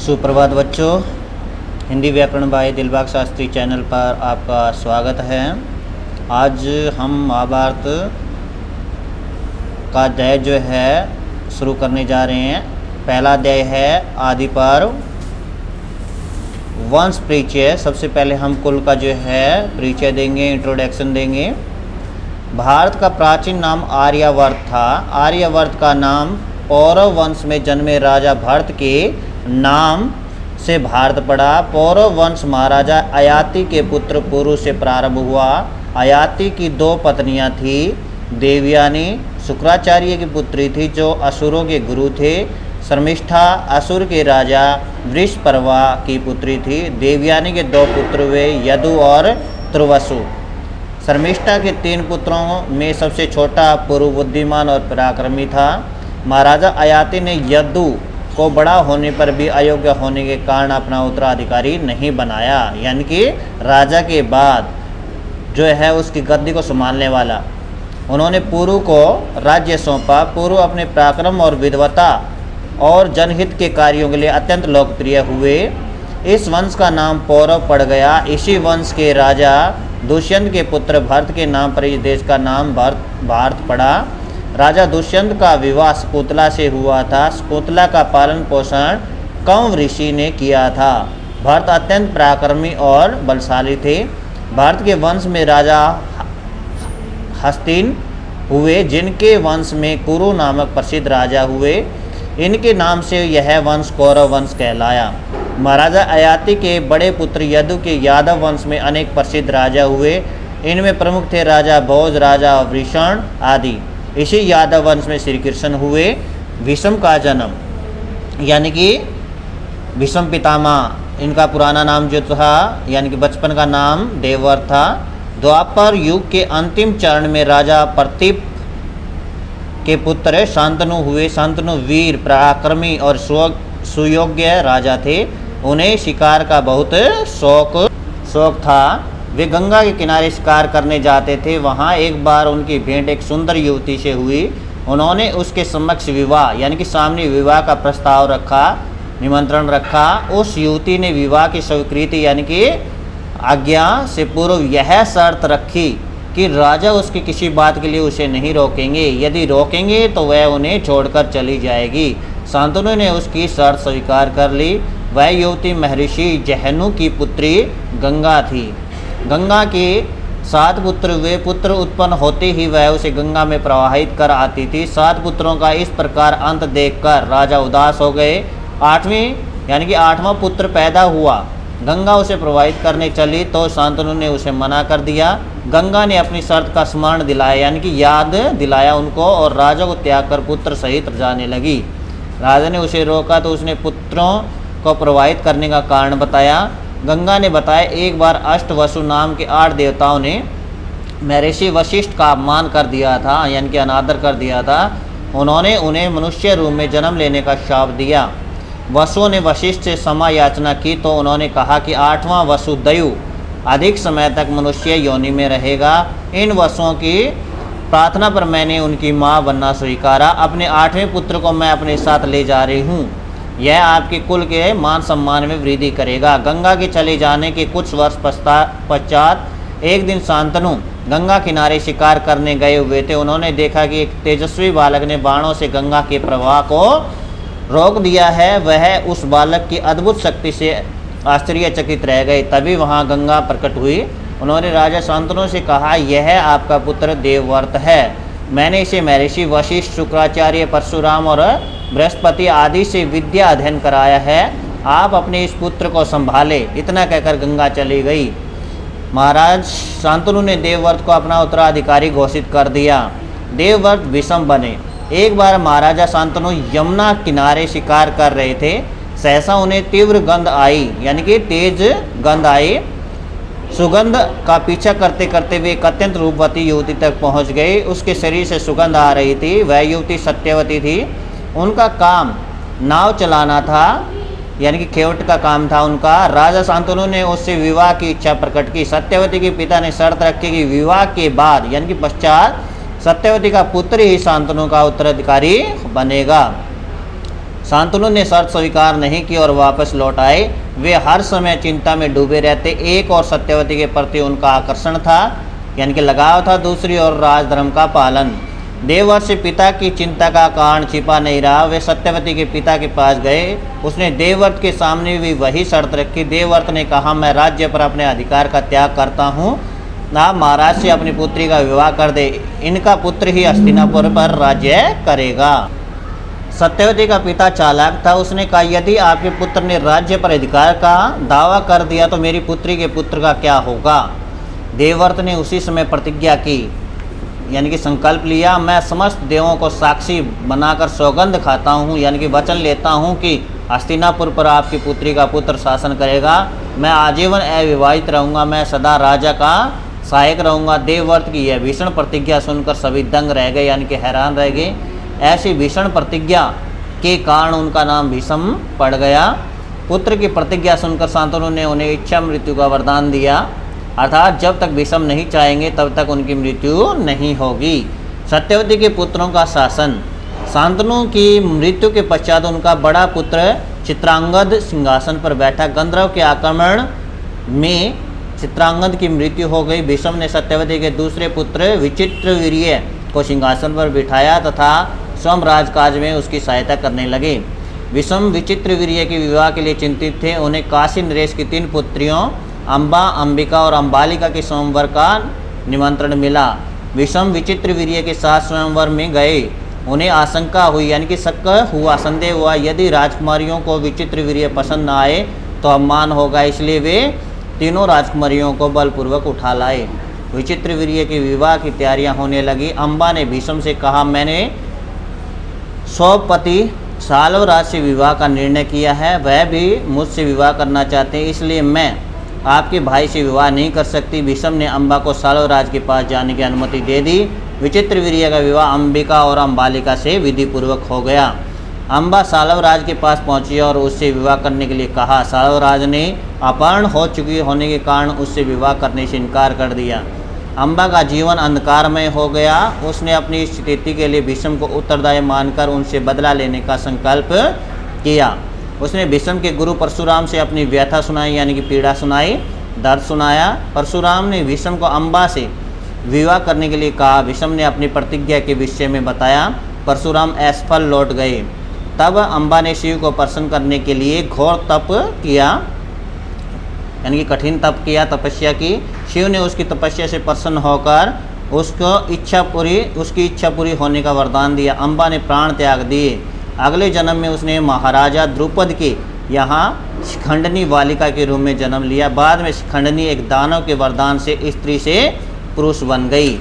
सुप्रभात बच्चों, हिंदी व्याकरण बाय दिलबाग शास्त्री चैनल पर आपका स्वागत है। आज हम महाभारत का अध्याय जो है शुरू करने जा रहे हैं। पहला अध्याय है आदि पर्व वंश परिचय। सबसे पहले हम कुल का जो है परिचय देंगे, इंट्रोडक्शन देंगे। भारत का प्राचीन नाम आर्यावर्त था। आर्यावर्त का नाम पौरव वंश में जन्मे राजा भरत के नाम से भारत पड़ा। पौरव वंश महाराजा अयाति के पुत्र पुरु से प्रारंभ हुआ। अयाति की दो पत्नियां थी। देवयानी शुक्राचार्य की पुत्री थी जो असुरों के गुरु थे। शर्मिष्ठा असुर के राजा वृषपर्वा की पुत्री थी। देवयानी के दो पुत्र हुए, यदु और त्रुवसु। शर्मिष्ठा के 3 पुत्रों में सबसे छोटा पुरु बुद्धिमान और पराक्रमी था। महाराजा अयाति ने यदु को बड़ा होने पर भी अयोग्य होने के कारण अपना उत्तराधिकारी नहीं बनाया, यानी कि राजा के बाद जो है उसकी गद्दी को संभालने वाला। उन्होंने पुरु को राज्य सौंपा। पुरु अपने पराक्रम और विद्वता और जनहित के कार्यों के लिए अत्यंत लोकप्रिय हुए। इस वंश का नाम पौरव पड़ गया। इसी वंश के राजा दुष्यंत के पुत्र भरत के नाम पर इस देश का नाम भारत पड़ा। राजा दुष्यंत का विवाह शकुंतला से हुआ था। शकुंतला का पालन पोषण कंव ऋषि ने किया था। भरत अत्यंत पराक्रमी और बलशाली थे। भारत के वंश में राजा हस्तिन हुए, जिनके वंश में कुरु नामक प्रसिद्ध राजा हुए। इनके नाम से यह वंश कौरव वंश कहलाया। महाराजा अयाति के बड़े पुत्र यदु के यादव वंश में अनेक प्रसिद्ध राजा हुए। इनमें प्रमुख थे राजा भोज, राजा वृषण आदि। इसी यादव वंश में श्री कृष्ण हुए। भीष्म का जन्म, यानी कि भीष्म पितामह, इनका पुराना नाम जो था यानी कि बचपन का नाम देवव्रत था। द्वापर युग के अंतिम चरण में राजा प्रतीप के पुत्र शांतनु हुए। शांतनु वीर, पराक्रमी और सुयोग्य राजा थे। उन्हें शिकार का बहुत शौक था। वे गंगा के किनारे शिकार करने जाते थे। वहाँ एक बार उनकी भेंट एक सुंदर युवती से हुई। उन्होंने उसके समक्ष विवाह यानी कि सामने विवाह का प्रस्ताव रखा, निमंत्रण रखा। उस युवती ने विवाह की स्वीकृति यानी कि आज्ञा से पूर्व यह शर्त रखी कि राजा उसकी किसी बात के लिए उसे नहीं रोकेंगे। यदि रोकेंगे तो वह उन्हें छोड़कर चली जाएगी। शांतनु ने उसकी शर्त स्वीकार कर ली। वह युवती महर्षि जहनु की पुत्री गंगा थी। गंगा के 7 पुत्र हुए। पुत्र उत्पन्न होते ही वह उसे गंगा में प्रवाहित कर आती थी। 7 पुत्रों का इस प्रकार अंत देखकर राजा उदास हो गए। 8वें यानी कि 8वां पुत्र पैदा हुआ। गंगा उसे प्रवाहित करने चली तो शांतनु ने उसे मना कर दिया। गंगा ने अपनी शर्त का स्मरण दिलाया यानी कि याद दिलाया उनको और राजा को त्याग कर पुत्र सहित जाने लगी। राजा ने उसे रोका तो उसने पुत्रों को प्रवाहित करने का कारण बताया। गंगा ने बताया, एक बार अष्टवसु नाम के 8 देवताओं ने महर्षि वशिष्ठ का अपमान कर दिया था यानी कि अनादर कर दिया था। उन्होंने उन्हें मनुष्य रूप में जन्म लेने का शाप दिया। वसुओं ने वशिष्ठ से क्षमा याचना की तो उन्होंने कहा कि 8वां वसुदयु अधिक समय तक मनुष्य योनि में रहेगा। इन वसुओं की प्रार्थना पर मैंने उनकी माँ बनना स्वीकारा। अपने 8वें पुत्र को मैं अपने साथ ले जा रही हूँ। यह आपके कुल के मान सम्मान में वृद्धि करेगा। गंगा के चले जाने के कुछ वर्ष पश्चात एक दिन शांतनु गंगा किनारे शिकार करने गए हुए थे। उन्होंने देखा कि एक तेजस्वी बालक ने बाणों से गंगा के प्रवाह को रोक दिया है। वह उस बालक की अद्भुत शक्ति से आश्चर्यचकित रह गए। तभी वहाँ गंगा प्रकट हुई। उन्होंने राजा शांतनु से कहा, यह आपका पुत्र देवव्रत है। मैंने इसे महर्षि वशिष्ठ, शुक्राचार्य, परशुराम और बृहस्पति आदि से विद्या अध्ययन कराया है। आप अपने इस पुत्र को संभाले। इतना कहकर गंगा चली गई। महाराज शांतनु ने देवव्रत को अपना उत्तराधिकारी घोषित कर दिया। देवव्रत विषम बने। एक बार महाराजा शांतनु यमुना किनारे शिकार कर रहे थे। सहसा उन्हें तीव्र गंध आई यानी कि तेज गंध आई। सुगंध का पीछा करते करते वे एक अत्यंत रूपवती युवती तक पहुंच गए। उसके शरीर से सुगंध आ रही थी। वह युवती सत्यवती थी। उनका काम नाव चलाना था यानी कि खेवट का काम था उनका। राजा शांतनु ने उससे विवाह की इच्छा प्रकट की। सत्यवती के पिता ने शर्त रखी कि विवाह के बाद यानी कि पश्चात सत्यवती का पुत्र ही शांतनु का उत्तराधिकारी बनेगा। शांतनु ने शर्त स्वीकार नहीं की और वापस लौट आए। वे हर समय चिंता में डूबे रहते। एक और सत्यवती के प्रति उनका आकर्षण था, यानी कि लगाव था, दूसरी ओर राजधर्म का पालन। देवव्रत से पिता की चिंता का कारण छिपा नहीं रहा। वे सत्यवती के पिता के पास गए। उसने देवव्रत के सामने भी वही शर्त रखी। देवव्रत ने कहा, मैं राज्य पर अपने अधिकार का त्याग करता हूँ, आप महाराज से अपनी पुत्री का विवाह कर दे। इनका पुत्र ही हस्तिनापुर पर राज्य करेगा। सत्यवती का पिता चालाक था। उसने कहा, यदि आपके पुत्र ने राज्य पर अधिकार का दावा कर दिया तो मेरी पुत्री के पुत्र का क्या होगा। देवव्रत ने उसी समय प्रतिज्ञा की, यानी कि संकल्प लिया, मैं समस्त देवों को साक्षी बनाकर सौगंध खाता हूँ, यानी कि वचन लेता हूँ कि हस्तिनापुर पर आपकी पुत्री का पुत्र शासन करेगा। मैं आजीवन अविवाहित रहूँगा, मैं सदा राजा का सहायक रहूँगा। देवव्रत की यह भीषण प्रतिज्ञा सुनकर सभी दंग रह गए, यानी कि हैरान रह गए। ऐसी भीषण प्रतिज्ञा के कारण उनका नाम भीष्म पड़ गया। पुत्र की प्रतिज्ञा सुनकर शांतनु ने उन्हें इच्छा मृत्यु का वरदान दिया, अर्थात जब तक भीष्म नहीं चाहेंगे तब तक उनकी मृत्यु नहीं होगी। सत्यवती के पुत्रों का शासन। शांतनु की मृत्यु के पश्चात उनका बड़ा पुत्र चित्रांगद सिंहासन पर बैठा। गंधर्व के आक्रमण में चित्रांगद की मृत्यु हो गई। भीष्म ने सत्यवती के दूसरे पुत्र विचित्रवीर्य को सिंहासन पर बिठाया तथा स्वयं राजकाज में उसकी सहायता करने लगे। भीष्म विचित्रवीर्य के विवाह के लिए चिंतित थे। उन्हें काशी नरेश की 3 पुत्रियों अम्बा, अंबिका और अम्बालिका के स्वयंवर का निमंत्रण मिला। भीष्म विचित्रवीर्य के साथ स्वयंवर में गए। उन्हें आशंका हुई, यानी कि शक हुआ, संदेह हुआ, यदि राजकुमारियों को विचित्रवीर्य पसंद न आए तो अपमान होगा। इसलिए वे तीनों राजकुमारियों को बलपूर्वक उठा लाए। विचित्रवीर्य के विवाह की तैयारियां होने लगी। अम्बा ने भीष्म से कहा, मैंने स्वपति साल्वराज से विवाह का निर्णय किया है, वह भी मुझसे विवाह करना चाहते हैं, इसलिए मैं आपके भाई से विवाह नहीं कर सकती। भीष्म ने अम्बा को साल्वराज के पास जाने की अनुमति दे दी। विचित्रवीर्य का विवाह अंबिका और अम्बालिका से विधिपूर्वक हो गया। अम्बा साल्वराज के पास पहुंची और उससे विवाह करने के लिए कहा। साल्वराज ने अपहरण हो चुकी होने के कारण उससे विवाह करने से इनकार कर दिया। अम्बा का जीवन अंधकारमय हो गया। उसने अपनी स्थिति के लिए भीष्म को उत्तरदायी मानकर उनसे बदला लेने का संकल्प किया। उसने भीष्म के गुरु परशुराम से अपनी व्यथा सुनाई, यानी कि पीड़ा सुनाई, दर्द सुनाया। परशुराम ने भीष्म को अम्बा से विवाह करने के लिए कहा। भीष्म ने अपनी प्रतिज्ञा के विषय में बताया। परशुराम असफल लौट गए। तब अम्बा ने शिव को प्रसन्न करने के लिए घोर तप किया, यानी कि कठिन तप किया, तपस्या की। शिव ने उसकी तपस्या से प्रसन्न होकर उसकी इच्छा पूरी होने का वरदान दिया। अम्बा ने प्राण त्याग दिए। अगले जन्म में उसने महाराजा द्रुपद के यहाँ शिखंडनी बालिका के रूप में जन्म लिया। बाद में शिखंडनी एक दानव के वरदान से स्त्री से पुरुष बन गई।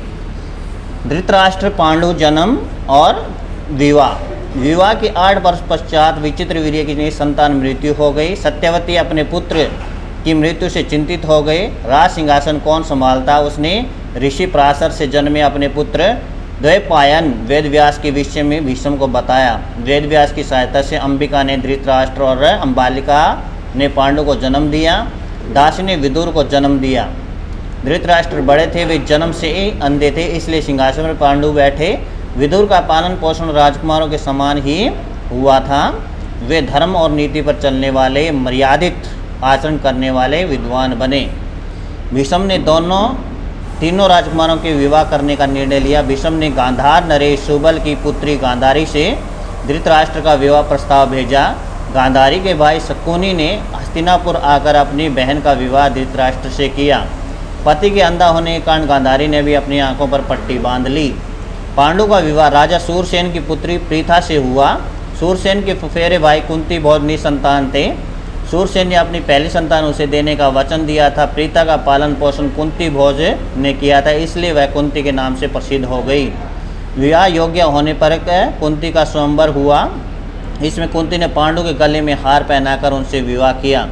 धृतराष्ट्र पांडु जन्म और विवाह के 8 वर्ष पश्चात विचित्रवीर्य की संतान मृत्यु हो गई। सत्यवती अपने पुत्र की मृत्यु से चिंतित हो गए। राज सिंहासन कौन संभालता। उसने ऋषि पराशर से जन्मे अपने पुत्र द्वैपायन वेदव्यास के विषय में भीष्म को बताया। वेदव्यास की सहायता से अंबिका ने धृतराष्ट्र और अम्बालिका ने पांडु को जन्म दिया। दासी ने विदुर को जन्म दिया। धृतराष्ट्र बड़े थे, वे जन्म से ही अंधे थे, इसलिए सिंहासन पर पांडु बैठे। विदुर का पालन पोषण राजकुमारों के समान ही हुआ था। वे धर्म और नीति पर चलने वाले, मर्यादित आचरण करने वाले विद्वान बने। भीष्म ने तीनों राजकुमारों के विवाह करने का निर्णय लिया। भीष्म ने गांधार नरेश सुबल की पुत्री गांधारी से धृतराष्ट्र का विवाह प्रस्ताव भेजा। गांधारी के भाई शकुनी ने हस्तिनापुर आकर अपनी बहन का विवाह धृतराष्ट्र से किया। पति के अंधा होने के कारण गांधारी ने भी अपनी आंखों पर पट्टी बांध ली। पांडु का विवाह राजा सूरसेन की पुत्री प्रीथा से हुआ। सूरसेन के फुफेरे भाई कुंती बहुत निसंतान थे। सूरसेन ने अपनी पहली संतान उसे देने का वचन दिया था। प्रीता का पालन पोषण कुंती भोज ने किया था, इसलिए वह कुंती के नाम से प्रसिद्ध हो गई। विवाह योग्य होने पर कुंती का स्वयंवर हुआ। इसमें कुंती ने पांडु के गले में हार पहनाकर उनसे विवाह किया।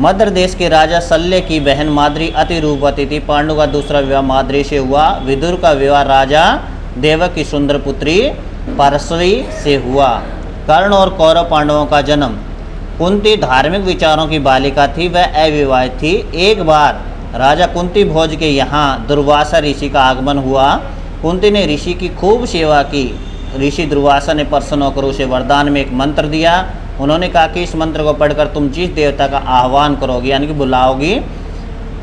मद्र देश के राजा शल्य की बहन माद्री अति रूपवती थी। पांडु का दूसरा विवाह माद्री से हुआ। विदुर का विवाह राजा देवक की सुंदर पुत्री परस्वी से हुआ। कर्ण और कौरव पांडवों का जन्म। कुंती धार्मिक विचारों की बालिका थी, वह अविवाहित थी। एक बार राजा कुंती भोज के यहाँ दुर्वासा ऋषि का आगमन हुआ। कुंती ने ऋषि की खूब सेवा की। ऋषि दुर्वासा ने प्रसन्न होकर उसे वरदान में एक मंत्र दिया। उन्होंने कहा कि इस मंत्र को पढ़कर तुम जिस देवता का आह्वान करोगी यानी कि बुलाओगी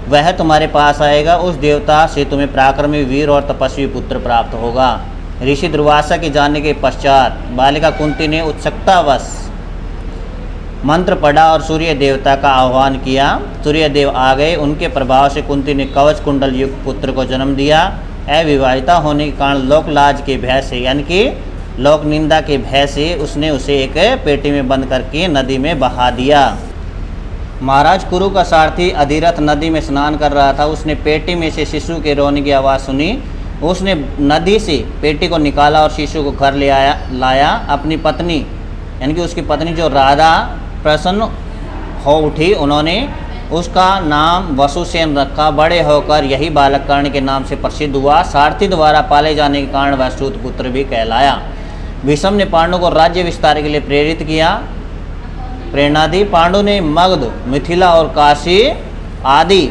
वह तुम्हारे पास आएगा, उस देवता से तुम्हें पराक्रमी वीर और तपस्वी पुत्र प्राप्त होगा। ऋषि दुर्वासा के जाने के पश्चात बालिका कुंती ने उत्सुकतावश मंत्र पढ़ा और सूर्य देवता का आह्वान किया। सूर्य देव आ गए। उनके प्रभाव से कुंती ने कवच कुंडल युक्त पुत्र को जन्म दिया। अविवाहिता होने के कारण लोकलाज के भय से यानी कि लोक निंदा के भय से उसने उसे एक पेटी में बंद करके नदी में बहा दिया। महाराज कुरु का सारथी अधिरथ नदी में स्नान कर रहा था। उसने पेटी में से शिशु के रोने की आवाज़ सुनी। उसने नदी से पेटी को निकाला और शिशु को घर ले लाया। अपनी पत्नी यानी कि उसकी पत्नी जो राधा प्रसन्न हो उठी। उन्होंने उसका नाम वसुसेन रखा। बड़े होकर यही बालक कर्ण के नाम से प्रसिद्ध हुआ। सारथी द्वारा पाले जाने के कारण वह सूत पुत्र भी कहलाया। भीष्म ने पांडु को राज्य विस्तार के लिए प्रेरित किया, प्रेरणा दी। पांडु ने मगध, मिथिला और काशी आदि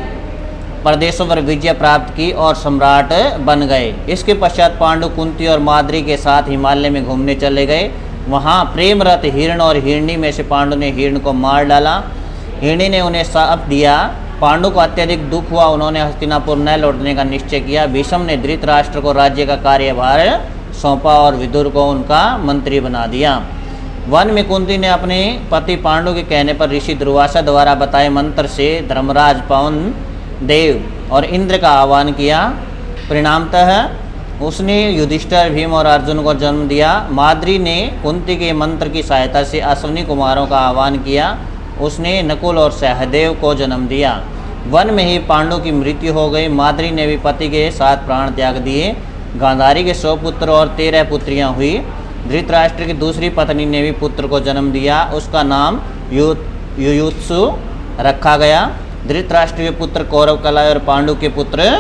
प्रदेशों पर विजय प्राप्त की और सम्राट बन गए। इसके पश्चात पांडु कुंती और माद्री के साथ हिमालय में घूमने चले गए। वहाँ प्रेमरत हिरण और हिरणी में से पांडु ने हिरण को मार डाला। हिरणी ने उन्हें शाप दिया। पांडु को अत्यधिक दुख हुआ। उन्होंने हस्तिनापुर न लौटने का निश्चय किया। भीष्म ने धृतराष्ट्र को राज्य का कार्यभार सौंपा और विदुर को उनका मंत्री बना दिया। वन में कुंती ने अपने पति पांडु के कहने पर ऋषि दुर्वासा द्वारा बताए मंत्र से धर्मराज, पवन देव और इंद्र का आह्वान किया। परिणामतः उसने युधिष्ठिर, भीम और अर्जुन को जन्म दिया। माद्री ने कुंती के मंत्र की सहायता से अश्विनी कुमारों का आह्वान किया। उसने नकुल और सहदेव को जन्म दिया। वन में ही पांडु की मृत्यु हो गई। माद्री ने भी पति के साथ प्राण त्याग दिए। गांधारी के 100 पुत्र और 13 पुत्रियां हुई। धृतराष्ट्र की दूसरी पत्नी ने भी पुत्र को जन्म दिया। उसका नाम युयुत्सु रखा गया। धृतराष्ट्र के पुत्र कौरव कहलाए और पांडु के पुत्र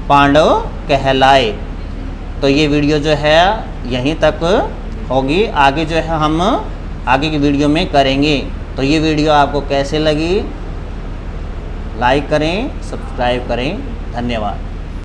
पांडव कहलाए। तो ये वीडियो जो है यहीं तक होगी। आगे जो है हम आगे की वीडियो में करेंगे। तो ये वीडियो आपको कैसे लगी, लाइक करें, सब्सक्राइब करें। धन्यवाद।